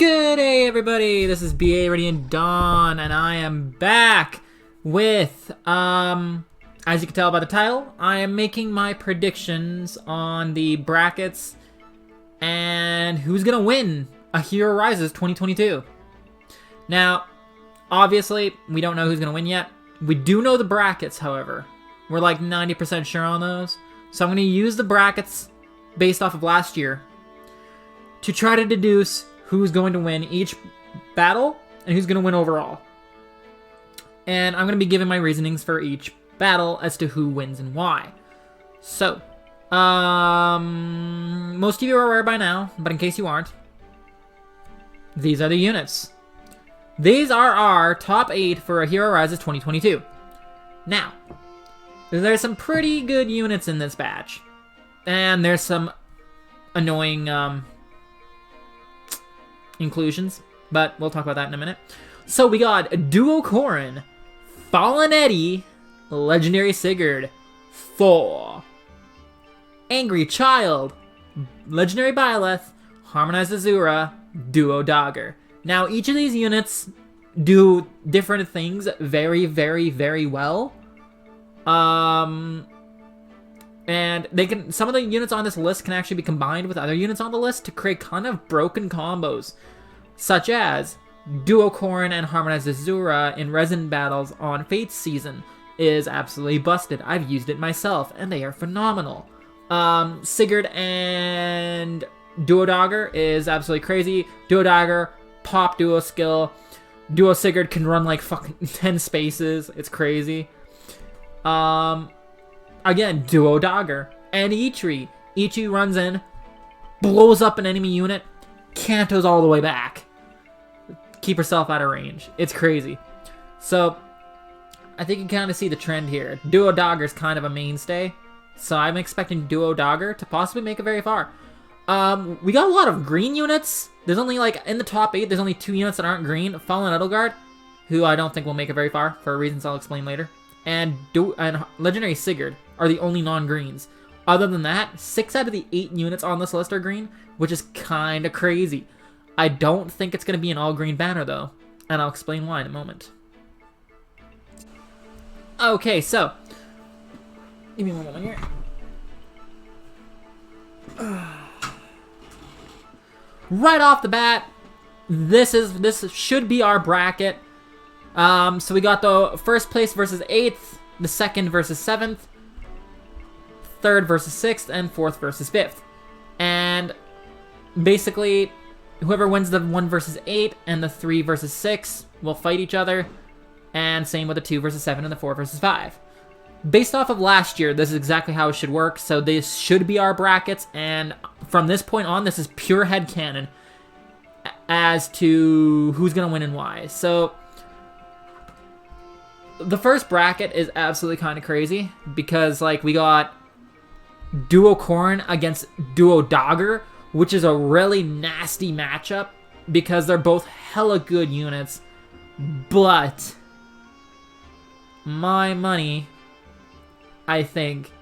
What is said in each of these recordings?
Good day, everybody. This is BA Radiant Dawn, and I am back with, as you can tell by the title, I am making my predictions on the brackets and who's gonna win A Hero Rises 2022. Now, obviously, we don't know who's gonna win yet. We do know the brackets, however. We're like 90% sure on those. So I'm gonna use the brackets based off of last year to try to deduce who's going to win each battle and who's going to win overall. And I'm going to be giving my reasonings for each battle as to who wins and why. So, most of you are aware by now, but in case you aren't, these are the units. These are our top 8 for A Hero Rises 2022. Now, there's some pretty good units in this batch. And there's some annoying inclusions, but we'll talk about that in a minute. So we got Duo Corrin, Fallen Eddie, Legendary Sigurd, Thor, Angry Child, Legendary Byleth, Harmonized Azura, Duo Dagger. Now each of these units do different things very, very, very well. And they can, some of the units on this list can actually be combined with other units on the list to create kind of broken combos, such as Duo Corrin and Harmonized Azura in resin battles on Fate's season is absolutely busted. I've used it myself, and they are phenomenal. Sigurd and Duo Dagger is absolutely crazy. Duo Dagger, pop duo skill. Duo Sigurd can run like fucking 10 spaces. It's crazy. Again, Duo Dagger. And Eitri. Eitri runs in, blows up an enemy unit, cantos all the way back. Keep herself out of range. It's crazy. So, I think you kind of see the trend here. Duo Dagger is kind of a mainstay. So I'm expecting Duo Dagger to possibly make it very far. We got a lot of green units. There's only like, in the top 8, there's only 2 units that aren't green. Fallen Edelgard, who I don't think will make it very far, for reasons I'll explain later. And Legendary Sigurd are the only non-greens. Other than that, 6 out of the 8 units on this list are green, which is kind of crazy. I don't think it's going to be an all-green banner, though, and I'll explain why in a moment. Okay, so, give me one moment here. Right off the bat, this should be our bracket. So we got the first place versus 8th, the second versus 7th, third versus 6th, and fourth versus 5th. And basically, whoever wins the 1 versus 8 and the 3 versus 6 will fight each other. And same with the 2 versus 7 and the 4 versus 5. Based off of last year, this is exactly how it should work. So this should be our brackets. And from this point on, this is pure headcanon as to who's going to win and why. So the first bracket is absolutely kind of crazy because, like, we got Duo Corrin against Duo Dagger, which is a really nasty matchup because they're both hella good units, but my money, I think,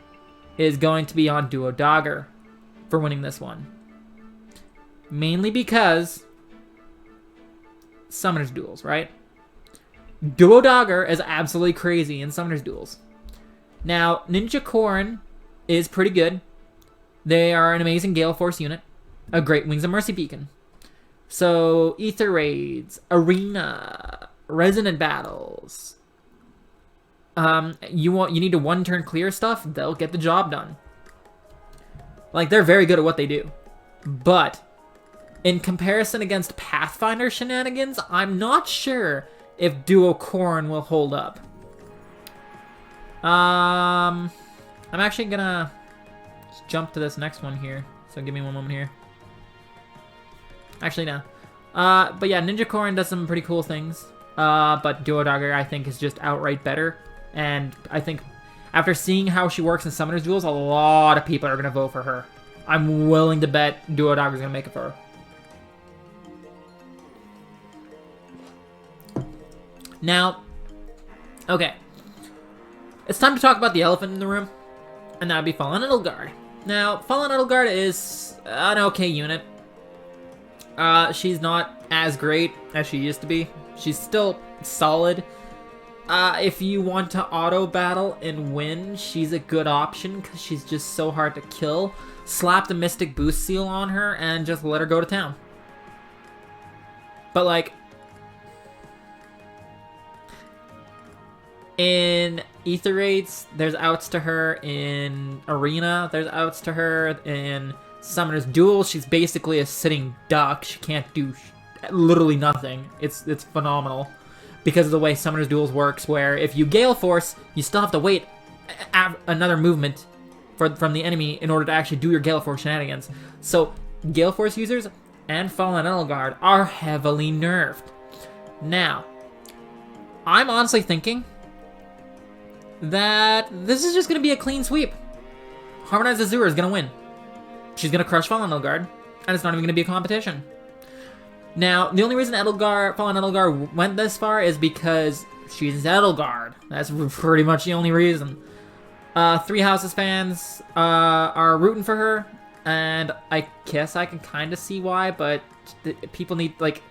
is going to be on Duo Dagger for winning this one. Mainly because Summoners Duels, right? Duo Dagger is absolutely crazy in Summoners Duels. Now, Ninja Corrin is pretty good. They are an amazing Gale Force unit. A great Wings of Mercy beacon. So, Ether Raids, Arena, Resonant Battles. You need to one-turn clear stuff, they'll get the job done. Like, they're very good at what they do. But, in comparison against Pathfinder shenanigans, I'm not sure if Duo Corrin will hold up. I'm actually gonna just jump to this next one here. So give me one moment here. Actually, no. But yeah, Ninja Corrin does some pretty cool things. But Duo Dagger, I think, is just outright better. And I think after seeing how she works in Summoners Duels, a lot of people are gonna vote for her. I'm willing to bet Duo Dagger's gonna make it for her. Now, okay, it's time to talk about the elephant in the room, and that would be Fallen Edelgard. Now, Fallen Edelgard is an okay unit. She's not as great as she used to be. She's still solid. If you want to auto battle and win, she's a good option because she's just so hard to kill. Slap the Mystic Boost Seal on her and just let her go to town. But like, in Ether Raids, there's outs to her. In Arena, there's outs to her. In Summoner's Duel, she's basically a sitting duck. She can't do literally nothing. It's phenomenal. Because of the way Summoner's Duels works, where if you Gale Force, you still have to wait another movement from the enemy in order to actually do your Gale Force shenanigans. So, Gale Force users and Fallen Edelgard are heavily nerfed. Now, I'm honestly thinking that this is just going to be a clean sweep. Harmonized Azura is going to win. She's going to crush Fallen Edelgard, and it's not even going to be a competition. Now, the only reason Fallen Edelgard went this far is because she's Edelgard. That's pretty much the only reason. Three Houses fans are rooting for her, and I guess I can kind of see why, but people need, like,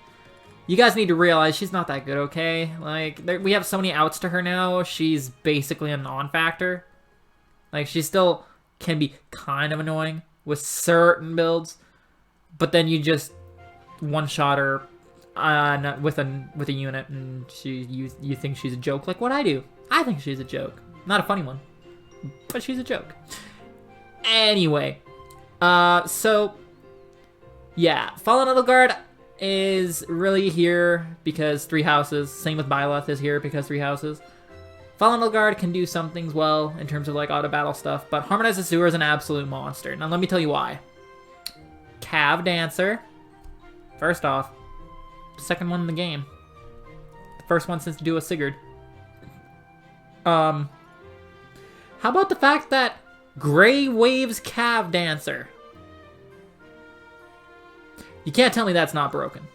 you guys need to realize she's not that good, okay? Like, we have so many outs to her now, she's basically a non-factor. Like, she still can be kind of annoying with certain builds, but then you just one-shot her with a unit, and you think she's a joke, like what I do. I think she's a joke. Not a funny one, but she's a joke. Anyway, so yeah, Fallen Edelgard is really here because Three Houses. Same with Byleth is here because Three Houses. Fallen Edelgard can do some things well in terms of like auto battle stuff, but Harmonized Azura is an absolute monster. Now let me tell you why. Cav Dancer. First off, second one in the game. The first one since Duo Sigurd. How about the fact that Grey Waves Cav Dancer? You can't tell me that's not broken.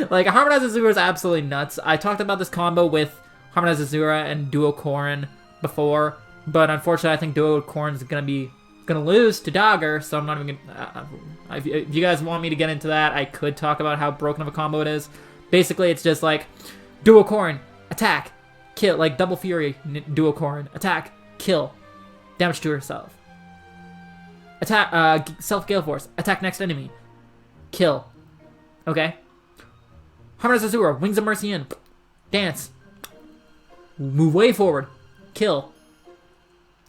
Like, Harmonized Azura is absolutely nuts. I talked about this combo with Harmonized Azura and Duo Corrin before, but unfortunately I think Duo Corrin's gonna lose to Dagger, so I'm not even gonna... if you guys want me to get into that, I could talk about how broken of a combo it is. Basically, it's just like, Duo Corrin, attack, kill, like Double Fury, Duo Corrin, attack, kill, damage to herself. Attack, self-Gale Force, attack next enemy, kill. Okay? Harmonized Azura, Wings of Mercy in, dance, move way forward, kill.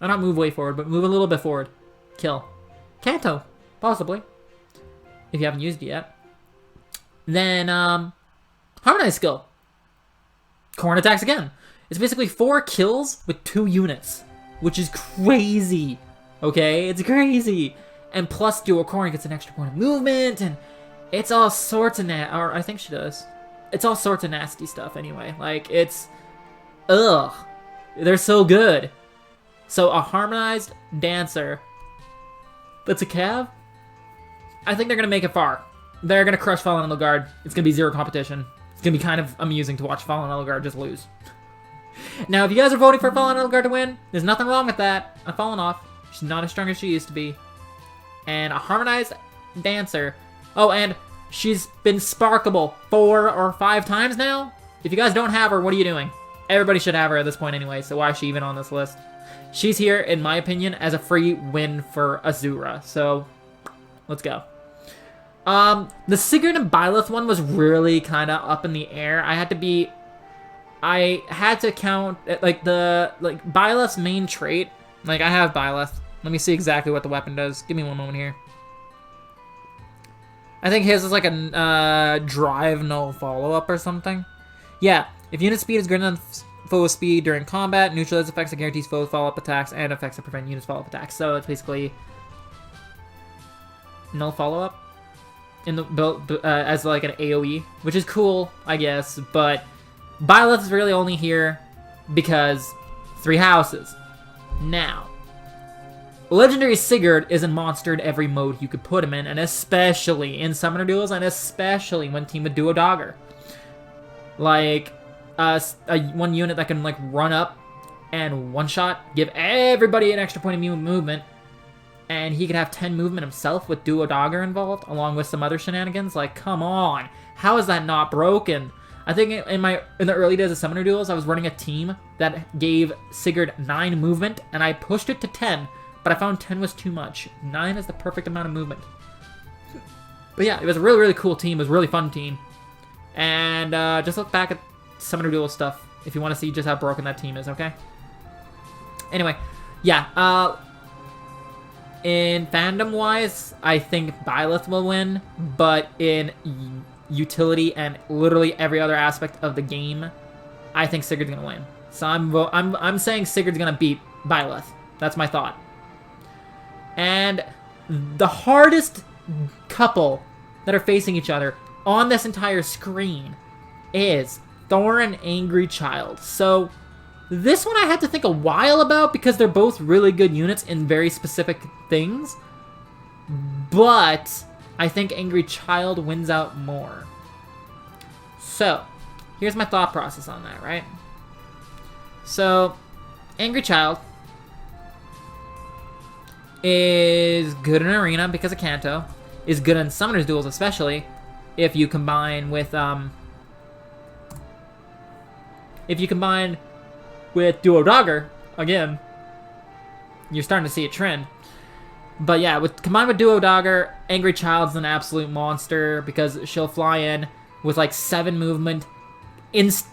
Not move way forward, but move a little bit forward. Kill. Kanto, possibly. If you haven't used it yet. Then, Harmonized skill. Corrin attacks again. It's basically 4 kills with 2 units. Which is crazy. Okay? It's crazy. And plus Duo Corrin gets an extra point of movement, and it's all sorts of or I think she does. It's all sorts of nasty stuff anyway. Like, it's... Ugh. They're so good. So a Harmonized Dancer that's a Cav, I think they're going to make it far. They're going to crush Fallen Edelgard. It's going to be zero competition. It's going to be kind of amusing to watch Fallen Edelgard just lose. Now, if you guys are voting for Fallen Edelgard to win, there's nothing wrong with that. I'm falling off. She's not as strong as she used to be. And a Harmonized Dancer. Oh, and she's been Sparkable 4 or 5 times now. If you guys don't have her, what are you doing? Everybody should have her at this point anyway, so why is she even on this list? She's here, in my opinion, as a free win for Azura. So, let's go. The Sigurd and Byleth one was really kind of up in the air. I had to count, like, Byleth's main trait. Like, I have Byleth. Let me see exactly what the weapon does. Give me one moment here. I think his is like a drive no follow-up or something. Yeah, if unit speed is greater than foe speed during combat, neutralize effects that guarantees foe follow-up attacks, and effects that prevent units follow-up attacks. So it's basically no follow-up in the build as like an AoE, which is cool, I guess. But Byleth is really only here because 3 houses. Now, Legendary Sigurd is a monster in every mode you could put him in, and especially in Summoner Duels, and especially when teamed with Duo Dagger. Like, one unit that can, like, run up and one-shot, give everybody an extra point of movement, and he could have 10 movement himself with Duo Dagger involved, along with some other shenanigans. Like, come on. How is that not broken? I think in the early days of Summoner Duels, I was running a team that gave Sigurd 9 movement, and I pushed it to 10, but I found 10 was too much. 9 is the perfect amount of movement. But yeah, it was a really, really cool team. It was a really fun team. And just look back at Summoner Duel stuff if you want to see just how broken that team is, okay? Anyway, yeah, in fandom-wise, I think Byleth will win, but in utility and literally every other aspect of the game, I think Sigurd's gonna win. So I'm saying Sigurd's gonna beat Byleth. That's my thought. And the hardest couple that are facing each other on this entire screen is Thor and Angry Child. So this one I had to think a while about because they're both really good units in very specific things. But I think Angry Child wins out more. So here's my thought process on that, right? So Angry Child is good in Arena because of Kanto, is good in Summoner's Duels especially if you combine with Duo Dagger, again, you're starting to see a trend. But yeah, combined with Duo Dagger, Angry Child's an absolute monster because she'll fly in with like 7 movement,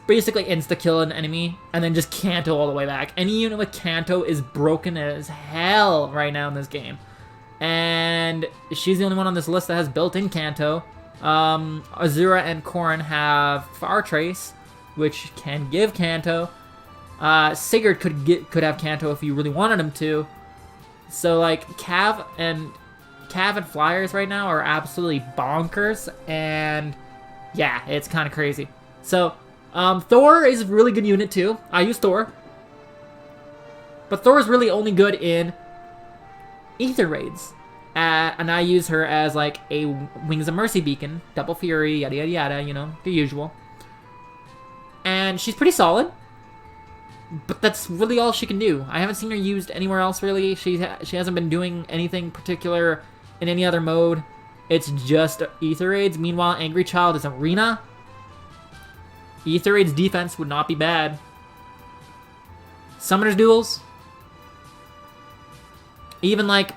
basically insta-kill an enemy, and then just Kanto all the way back. Any unit with Kanto is broken as hell right now in this game. And she's the only one on this list that has built-in Kanto. Azura and Corrin have Far Trace, which can give Kanto. Sigurd could have Kanto if you really wanted him to. So like Cav and Flyers right now are absolutely bonkers, and yeah, it's kind of crazy. So Thor is a really good unit too. I use Thor, but Thor is really only good in Ether raids, and I use her as like a Wings of Mercy beacon, double fury, yada yada yada, you know, the usual. And she's pretty solid. But that's really all she can do. I haven't seen her used anywhere else, really. She hasn't been doing anything particular in any other mode. It's just Ether Raids. Meanwhile, Angry Child is Arena. Ether Raids defense would not be bad. Summoner's Duels. Even, like,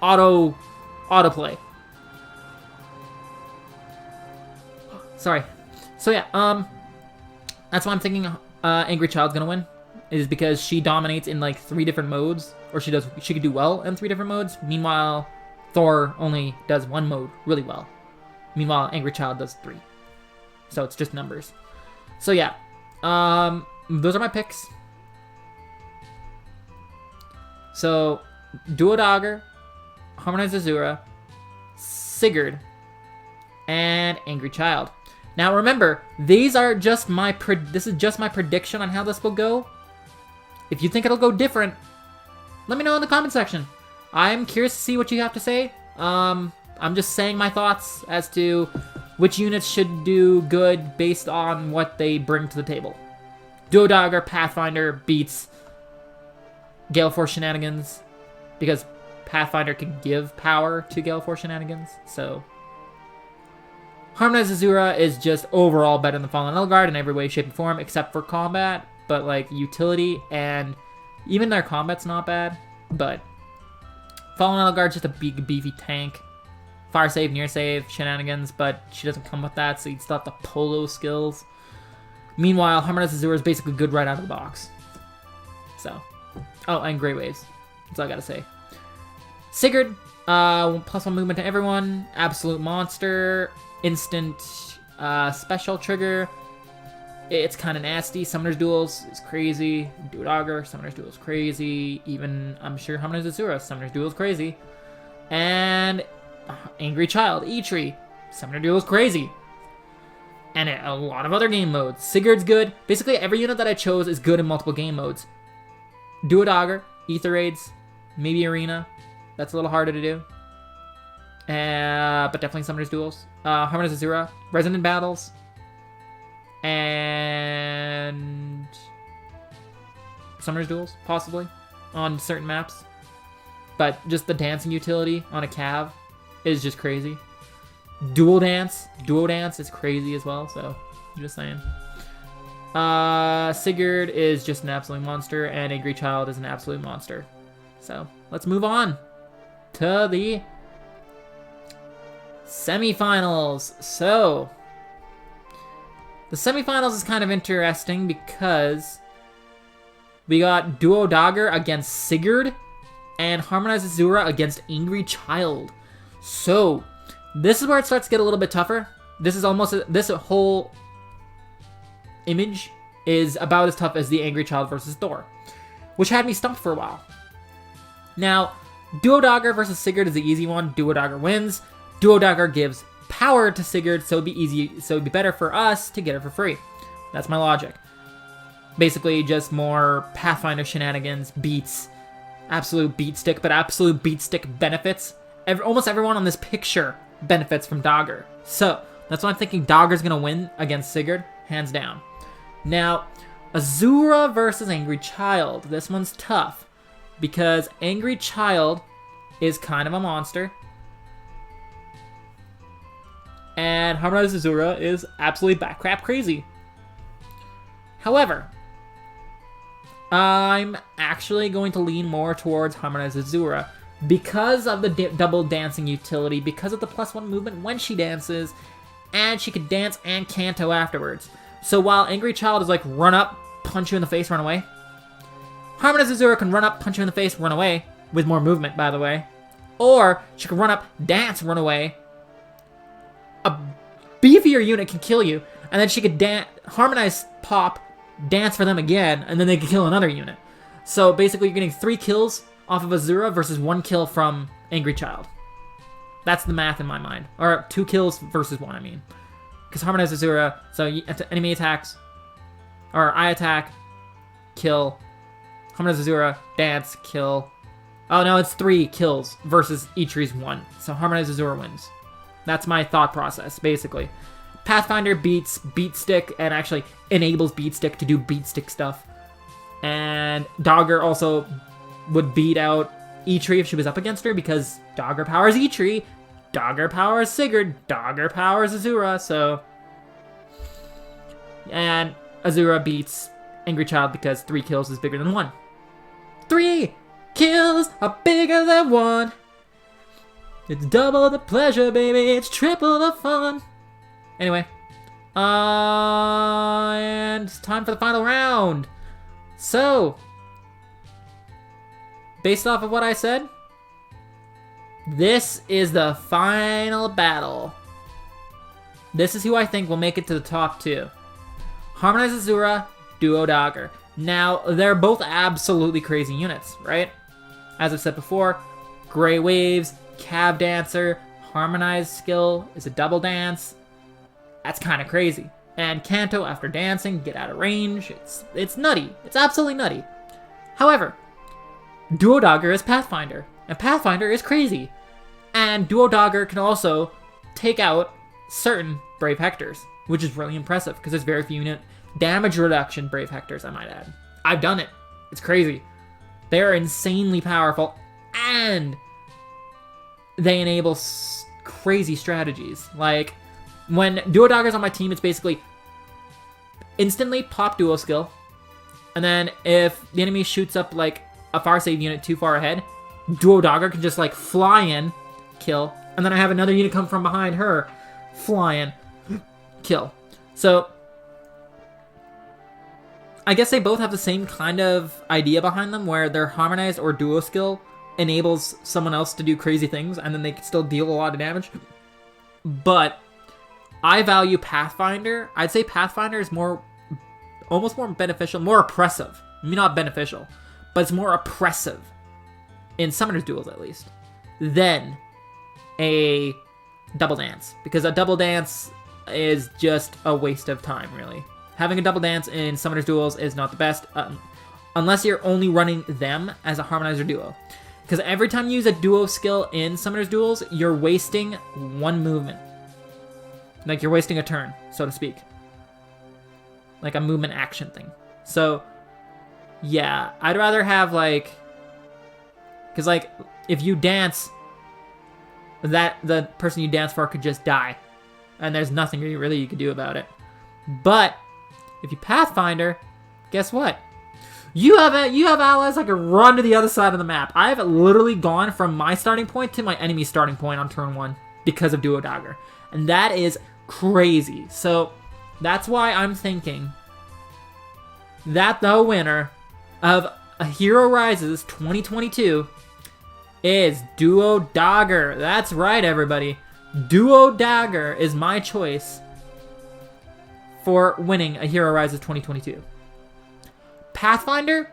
autoplay. Sorry. So, yeah, that's why I'm thinking Angry Child's gonna win, is because she dominates in like 3 different modes, or she could do well in 3 different modes. Meanwhile, Thor only does 1 mode really well. Meanwhile, Angry Child does 3. So it's just numbers. So yeah, those are my picks. So Duo Dagger, Harmonized Azura, Sigurd, and Angry Child. Now remember, these are just this is just my prediction on how this will go. If you think it'll go different, let me know in the comment section. I'm curious to see what you have to say. I'm just saying my thoughts as to which units should do good based on what they bring to the table. Duo Dagger Pathfinder beats Gale Force Shenanigans because Pathfinder can give power to Gale Force Shenanigans, so Harmonized Azura is just overall better than Fallen Edelgard in every way, shape, and form, except for combat. But, like, utility and even their combat's not bad. But Fallen Edelgard's just a big, beefy tank. Fire save, near save, shenanigans, but she doesn't come with that, so you'd still have to pull those skills. Meanwhile, Harmonized Azura is basically good right out of the box. So. Oh, and Grey Waves. That's all I gotta say. Sigurd, +1 movement to everyone. Absolute monster. Instant special trigger. It's kind of nasty. Summoner's Duels is crazy. Duo Dagger, Summoner's Duels crazy. Even, I'm sure, Harmonized Azura, Summoner's Duels crazy. And Angry Child, E-Tree, Summoner Duels crazy. And a lot of other game modes. Sigurd's good. Basically, every unit that I chose is good in multiple game modes. Duo Dagger, Ether Raids, maybe Arena. That's a little harder to do. But definitely Summoner's Duels. Harmonized Azura, Resonant Battles, and Summoner's Duels, possibly, on certain maps. but just the dancing utility on a Cav is just crazy. Duo dance is crazy as well, so just saying. Sigurd is just an absolute monster, and Angry Child is an absolute monster. So let's move on to the semifinals. So the semifinals is kind of interesting because we got Duo Dagger against Sigurd and Harmonized Azura against Angry Child. So this is where it starts to get a little bit tougher. This is almost this whole image is about as tough as the Angry Child versus Thor, which had me stumped for a while. Now, Duo Dagger versus Sigurd is the easy one. Duo Dagger wins. Duo Dagger gives power to Sigurd, so it'd be better for us to get it for free. That's my logic. Basically, just more Pathfinder shenanigans, beats, absolute beat stick, but absolute beat stick benefits. Almost everyone on this picture benefits from Dagger. So that's why I'm thinking Dagger's gonna win against Sigurd, hands down. Now, Azura versus Angry Child. This one's tough because Angry Child is kind of a monster, and Harmonized Azura is absolutely batcrap crazy. However, I'm actually going to lean more towards Harmonized Azura because of the double dancing utility, because of the +1 movement when she dances, and she could dance and canto afterwards. So while Angry Child is like run up, punch you in the face, run away, Harmonized Azura can run up, punch you in the face, run away, with more movement, by the way. Or she can run up, dance, run away. A beefier unit can kill you, and then she could harmonize, pop, dance for them again, and then they can kill another unit. So basically you're getting 3 kills off of Azura versus 1 kill from Angry Child. That's the math in my mind. Or 2 kills versus 1, I mean. Because Harmonized Azura, so enemy attacks, or I attack, kill. Harmonized Azura, dance, kill. Oh no, it's 3 kills versus Ichiri's 1. So Harmonized Azura wins. That's my thought process, basically. Pathfinder beats Beat Stick and actually enables Beat Stick to do Beat Stick stuff. And Dagger also would beat out Ichiri if she was up against her because Dagger powers Ichiri, Dagger powers Sigurd, Dagger powers Azura, so... And Azura beats Angry Child because 3 kills is bigger than 1. 3 kills are bigger than 1. It's double the pleasure, baby. It's triple the fun. Anyway. And it's time for the final round. So, based off of what I said, this is the final battle. This is who I think will make it to the top 2. Harmonized Azura, Duo Dagger. Now, they're both absolutely crazy units, right? As I've said before, Grey Waves, Cav Dancer, Harmonized skill is a double dance. That's kind of crazy. And Canto, after dancing, get out of range. It's nutty. It's absolutely nutty. However, Duo Dagger is Pathfinder, and Pathfinder is crazy. And Duo Dagger can also take out certain Brave Hectors, which is really impressive because there's very few unit damage reduction Brave Hectors, I might add. I've done it. It's crazy. They're insanely powerful, and they enable crazy strategies. Like, when Duo Dagger's on my team, it's basically instantly pop Duo skill, and then if the enemy shoots up, like, a fire save unit too far ahead, Duo Dagger can just, like, fly in, kill, and then I have another unit come from behind her, fly in, kill. So, I guess they both have the same kind of idea behind them, where their Harmonized or Duo skill enables someone else to do crazy things, and then they can still deal a lot of damage. But I value Pathfinder. I'd say Pathfinder is almost more beneficial, more oppressive. Maybe not beneficial, but it's more oppressive, in Summoner's Duels at least, than a double dance. Because a double dance is just a waste of time, really. Having a double dance in Summoner's Duels is not the best, unless you're only running them as a Harmonizer Duo. Because every time you use a Duo skill in Summoner's Duels, you're wasting 1 movement. Like, you're wasting a turn, so to speak. Like a movement action thing. So, yeah, I'd rather have, like... Because, like, if you dance, that the person you dance for could just die. And there's nothing really you could do about it. But if you Pathfinder, guess what? You have allies that can run to the other side of the map. I have literally gone from my starting point to my enemy starting point on turn 1 because of Duo Dagger. And that is crazy. So that's why I'm thinking that the winner of A Hero Rises 2022 is Duo Dagger. That's right, everybody. Duo Dagger is my choice for winning A Hero Rises 2022. Pathfinder,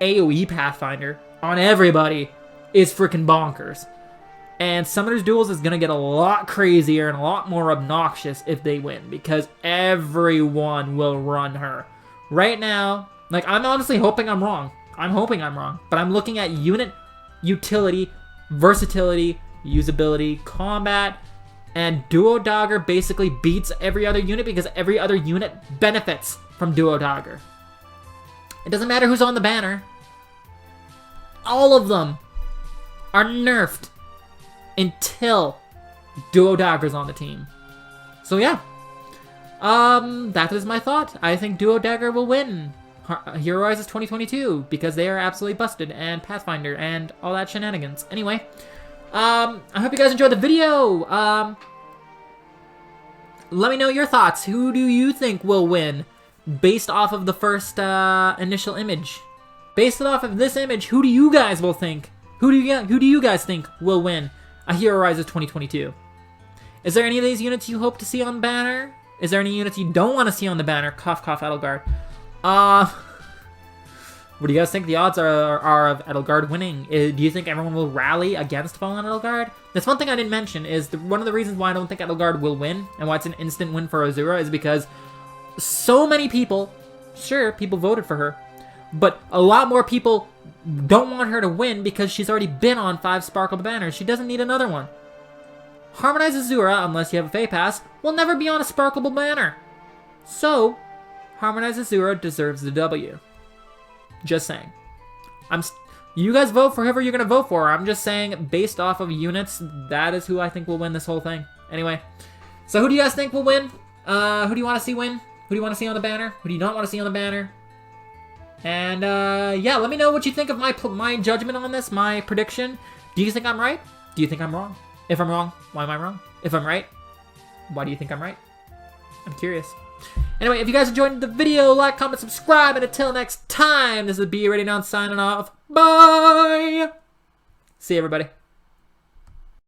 AoE Pathfinder, on everybody is freaking bonkers. And Summoner's Duels is going to get a lot crazier and a lot more obnoxious if they win, because everyone will run her. Right now, like, I'm honestly hoping I'm wrong. I'm hoping I'm wrong. But I'm looking at unit utility, versatility, usability, combat, and Duo Dagger basically beats every other unit because every other unit benefits from Duo Dagger. It doesn't matter who's on the banner. All of them are nerfed until Duo Dagger's on the team. So yeah. That is my thought. I think Duo Dagger will win Hero Rises 2022 because they are absolutely busted, and Pathfinder and all that shenanigans. Anyway, I hope you guys enjoyed the video. Let me know your thoughts. Who do you think will win based off of the first initial image? Based off of this image, who do you guys will think? Who do you guys think will win A Hero Rises 2022? Is there any of these units you hope to see on the banner? Is there any units you don't want to see on the banner? Cough, cough, Edelgard. What do you guys think the odds are of Edelgard winning? Do you think everyone will rally against Fallen Edelgard? That's one thing I didn't mention, is one of the reasons why I don't think Edelgard will win, and why it's an instant win for Azura, is because so many people, sure, people voted for her, but a lot more people don't want her to win because she's already been on 5 Sparkle banners. She doesn't need another one. Harmonized Azura, unless you have a Fey Pass, will never be on a Sparkleable banner. So, Harmonized Azura deserves the W. Just saying. You guys vote for whoever you're going to vote for. I'm just saying, based off of units, that is who I think will win this whole thing. Anyway, so who do you guys think will win? Who do you want to see win? Who do you want to see on the banner? Who do you not want to see on the banner? And, yeah, let me know what you think of my judgment on this, my prediction. Do you think I'm right? Do you think I'm wrong? If I'm wrong, why am I wrong? If I'm right, why do you think I'm right? I'm curious. Anyway, if you guys enjoyed the video, like, comment, subscribe, and until next time, this is Be Ready Now signing off. Bye! See you, everybody.